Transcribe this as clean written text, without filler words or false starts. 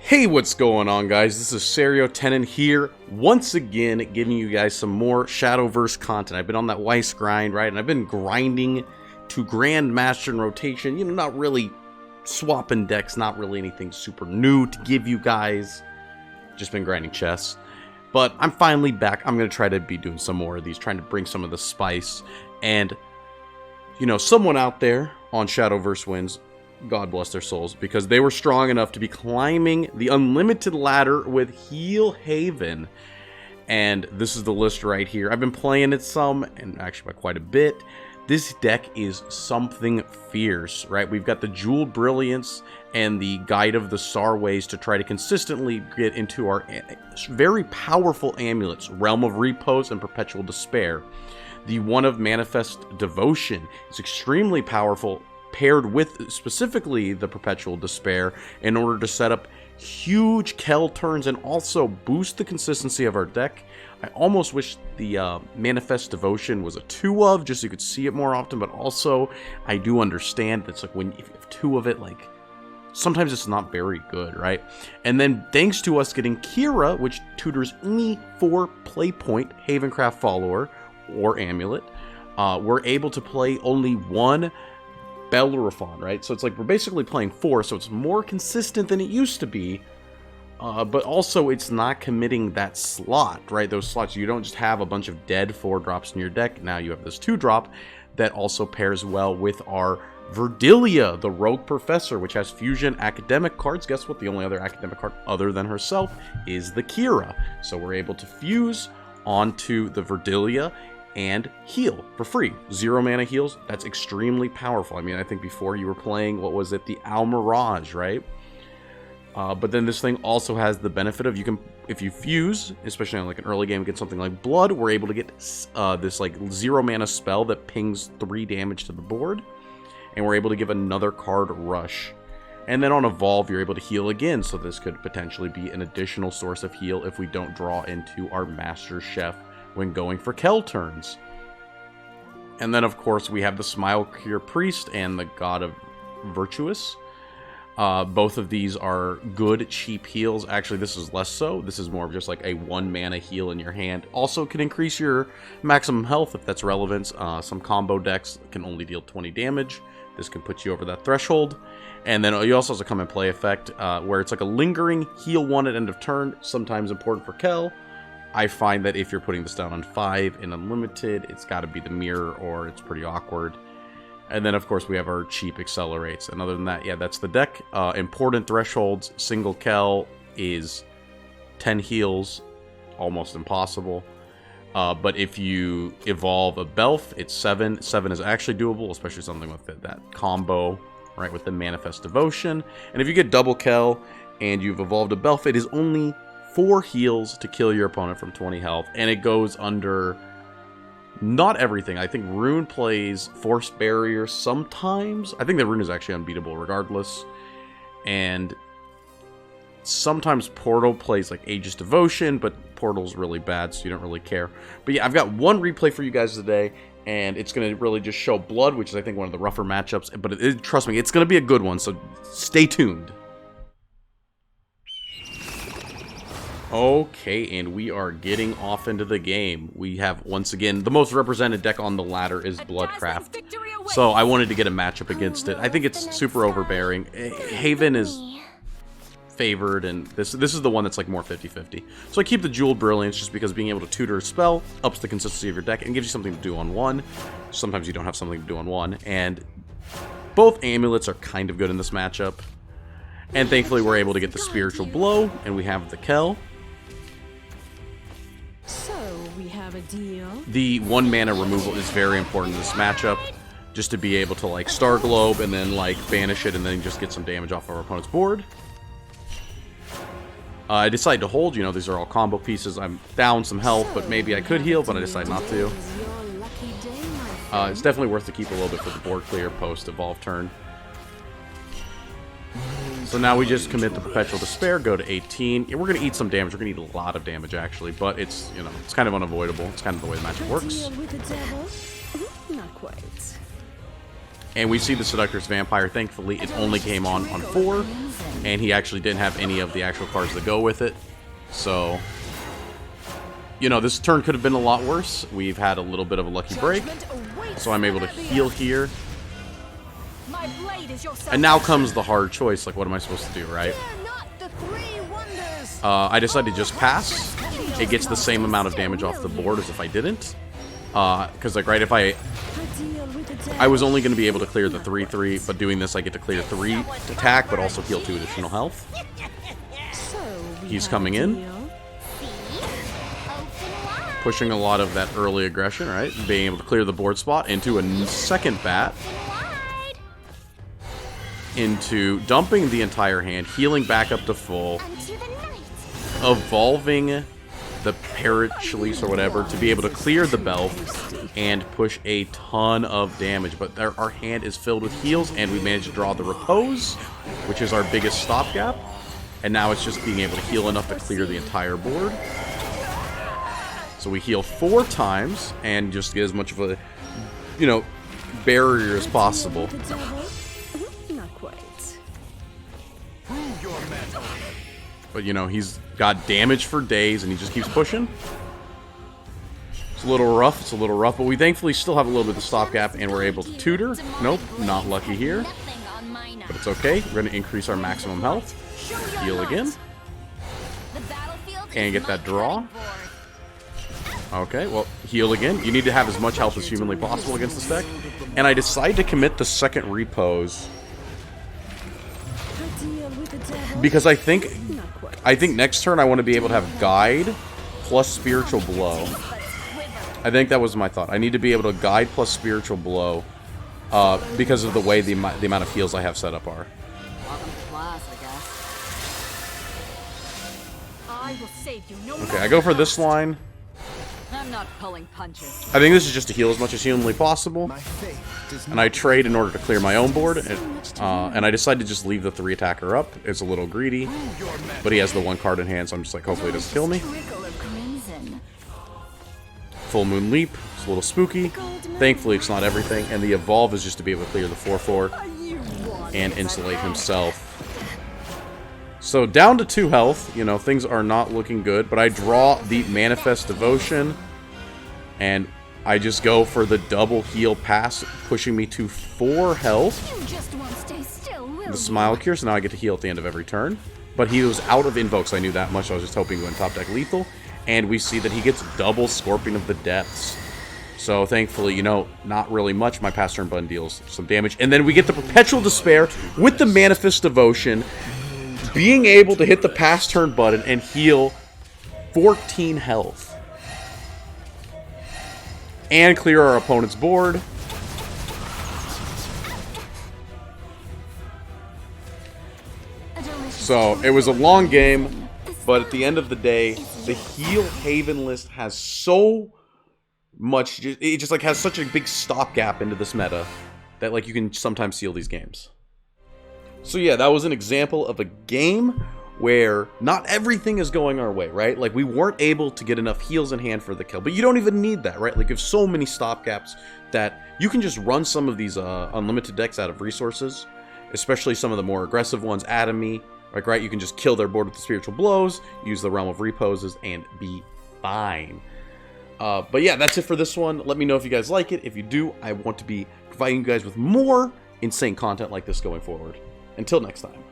Hey, what's going on, guys? This is Serio Tenon here, once again giving you guys some more Shadowverse content. I've been on that Weiss grind, right? And I've been grinding to Grandmaster in rotation, you know, not really swapping decks, not really anything super new to give you guys. Just been grinding chess. But I'm finally back. I'm going to try to be doing some more of these, trying to bring some of the spice. And, you know, someone out there on Shadowverse wins, God bless their souls, because they were strong enough to be climbing the unlimited ladder with Heal Haven. And this is the list right here. I've been playing it some, and actually by quite a bit. This deck is something fierce, right? We've got the Jeweled Brilliance and the Guide of the Starways to try to consistently get into our very powerful amulets, Realm of Repose and Perpetual Despair. The one of Manifest Devotion is extremely powerful, paired with specifically the Perpetual Despair in order to set up huge Kell turns and also boost the consistency of our deck. I almost wish the Manifest Devotion was a 2 of, just so you could see it more often, but also I do understand that's like if you have 2 of it, like sometimes it's not very good, right? And then thanks to us getting Kira, which tutors any 4 play point Havencraft follower or amulet, we're able to play only 1 Bellerophon, right? So it's like we're basically playing 4, so it's more consistent than it used to be, but also it's not committing that slot, right? Those slots, you don't just have a bunch of dead 4-drops in your deck. Now you have this 2-drop that also pairs well with our Verdilia, the Rogue Professor, which has fusion academic cards. Guess what? The only other academic card other than herself is the Kira. So we're able to fuse onto the Verdilia and heal for free. 0 mana heals. That's extremely powerful. I mean, I think before you were playing, what was it? The Almirage, right? But then this thing also has the benefit of, you can, if you fuse, especially on like an early game against something like Blood, we're able to get this like 0 mana spell that pings 3 damage to the board. And we're able to give another card Rush. And then on Evolve, you're able to heal again. So this could potentially be an additional source of heal if we don't draw into our Master Chef when going for Kell turns. And then, of course, we have the Smile Cure Priest and the God of Virtuous. Both of these are good, cheap heals. Actually, this is less so. This is more of just like a 1 mana heal in your hand. Also can increase your maximum health if that's relevant. Some combo decks can only deal 20 damage. This can put you over that threshold. And then you also have a come and play effect where it's like a lingering heal 1 at end of turn, sometimes important for Kell. I find that if you're putting this down on 5 in Unlimited, it's got to be the Mirror or it's pretty awkward. And then, of course, we have our cheap Accelerates. And other than that, yeah, that's the deck. Important thresholds, single Kell is 10 heals, almost impossible. But if you evolve a Belf, it's 7. 7 is actually doable, especially something with that combo, right, with the Manifest Devotion. And if you get double Kell and you've evolved a Belf, it is only 4 heals to kill your opponent from 20 health, and it goes under not everything. I think Rune plays Force Barrier sometimes. I think that Rune is actually unbeatable regardless. And sometimes Portal plays like Aegis Devotion, but Portal's really bad, so you don't really care. But yeah, I've got one replay for you guys today, and it's going to really just show Blood, which is I think one of the rougher matchups. But trust me, it's going to be a good one, so stay tuned. Okay, and we are getting off into the game. We have, once again, the most represented deck on the ladder is Bloodcraft. So I wanted to get a matchup against it. I think it's super overbearing. Haven is favored, and this is the one that's like more 50-50. So I keep the Jeweled Brilliance just because being able to tutor a spell ups the consistency of your deck and gives you something to do on 1. Sometimes you don't have something to do on 1. And both amulets are kind of good in this matchup. And thankfully we're able to get the Spiritual Blow, and we have the Kell. So we have a deal. The 1 mana removal is very important in this matchup, just to be able to like Star Globe and then like banish it and then just get some damage off of our opponent's board. I decided to hold, you know, these are all combo pieces. I'm down some health, but maybe I could heal, but I decided not to. It's definitely worth to keep a little bit for the board clear post Evolve turn. So now we just commit the Perpetual Despair, go to 18. Yeah, we're going to eat some damage. We're going to eat a lot of damage, actually. But it's, you know, it's kind of unavoidable. It's kind of the way the magic works. Not quite. And we see the Seductress Vampire. Thankfully, it only came on 4, and he actually didn't have any of the actual cards that go with it. So, you know, this turn could have been a lot worse. We've had a little bit of a lucky break, so I'm able to heal here. And now comes the hard choice, like what am I supposed to do, right? I decided to just pass. It gets the same amount of damage off the board as if I didn't. Because, like, right, if I was only going to be able to clear the 3/3, but doing this I get to clear 3 attack, but also heal 2 additional health. He's coming in. Pushing a lot of that early aggression, right? Being able to clear the board spot into a second bat. Into dumping the entire hand, healing back up to full. Evolving the Parachalice or whatever to be able to clear the belt and push a ton of damage. But our hand is filled with heals, and we managed to draw the Repose, which is our biggest stopgap. And now it's just being able to heal enough to clear the entire board. So we heal 4 times and just get as much of a, you know, barrier as possible. Not quite. But, you know, he's got damage for days, and he just keeps pushing. It's a little rough, but we thankfully still have a little bit of stopgap, and we're able to tutor. Nope, not lucky here. But it's okay. We're going to increase our maximum health. Heal again. And get that draw. Okay, well, heal again. You need to have as much health as humanly possible against this deck. And I decide to commit the second Repose. Because I think next turn I want to be able to have Guide plus Spiritual Blow. I think that was my thought. I need to be able to Guide plus Spiritual Blow because of the way the amount of heals I have set up are. Okay, I go for this line. I'm not pulling punches. I think this is just to heal as much as humanly possible. And I trade in order to clear my own board. And I decide to just leave the 3 attacker up. It's a little greedy. But he has the 1 card in hand, so I'm just like, hopefully it doesn't kill me. Full Moon Leap. It's a little spooky. Thankfully, it's not everything. And the Evolve is just to be able to clear the 4/4 and insulate himself. So down to 2 health, you know, things are not looking good, but I draw the Manifest Devotion, and I just go for the double heal pass, pushing me to 4 health. The Smile Cure, so now I get to heal at the end of every turn. But he was out of invokes, I knew that much, I was just hoping to win top deck lethal, and we see that he gets double Scorpion of the Depths. So thankfully, you know, not really much. My pass turn button deals some damage, and then we get the Perpetual Despair with the Manifest Devotion, being able to hit the pass turn button and heal 14 health. And clear our opponent's board. So, it was a long game, but at the end of the day, the Heal Haven list has so much, it just like has such a big stopgap into this meta that like you can sometimes seal these games. So yeah, that was an example of a game where not everything is going our way, right? Like, we weren't able to get enough heals in hand for the kill, but you don't even need that, right? Like, you have so many stopgaps that you can just run some of these unlimited decks out of resources, especially some of the more aggressive ones, Atomy, like, right? You can just kill their board with the Spiritual Blows, use the Realm of Reposes, and be fine. But yeah, that's it for this one. Let me know if you guys like it. If you do, I want to be providing you guys with more insane content like this going forward. Until next time.